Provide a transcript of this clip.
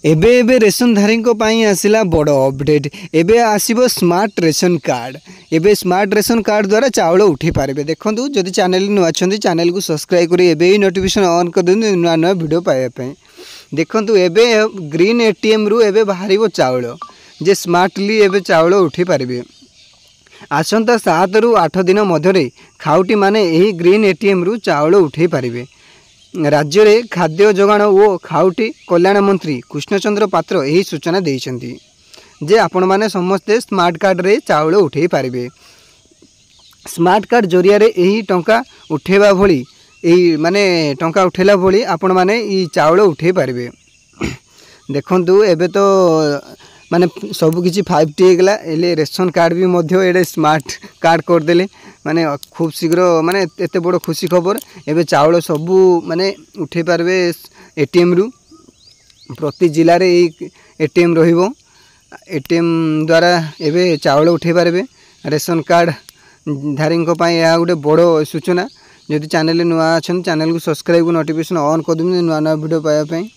एबे एबे रेशन धारी आसला बड़ अपडेट। एबे आसीबो स्मार्ट रेशन कार्ड। एबे स्मार्ट रेशन कार्ड द्वारा चाउल उठे पारे। देखो जदि चैनल नुआ चैनल को सब्सक्राइब करी एबे ही नोटिफिकेशन ऑन कर दिखाँ नुआ नुआ वीडियो पाइबा। देखो एबे ग्रीन एटीएम रु एबे बाहर चाउल जे स्मार्टली एबे चाउल उठे पारे। आसंता 7 रु 8 दिन मध्य खाउटी माने यही ग्रीन एटीएम रु चाउल उठे पारे। राज्य में खाद्य जोगाण और खाउटी कल्याण मंत्री कृष्णचंद्र पात्र यही सूचना देइछन्ति जे आपण माने समस्ते स्मार्ट कार्ड रे चाउल उठे पारिबे। स्मार्ट कार्ड जरिया रे यही टंका उठेबा भली यही माने टंका उठेला भली आपण माने ई चाउल उठे पारिबे। देखंतु एबे तो माने सब किछि 5T हेगला एले रेशन कार्ड भी मध्य एडे स्मार्ट कार्ड कर देले। माने खूब शीघ्र माने एते बड़ खुशी खबर। एबे चाउल सबू माने उठे पारबे एटीएम रु। प्रति जिले रे एटीएम रहिबो। एटीएम द्वारा एबे चाउल उठे पारबे। रेशन कार्ड धारी यह गोटे बड़ सूचना। जदि चैनल नुआ अच्छा चैनल को सब्सक्राइब नोटिफिकेशन ऑन कर दूँ नुआ नुआ वीडियो पाइबा।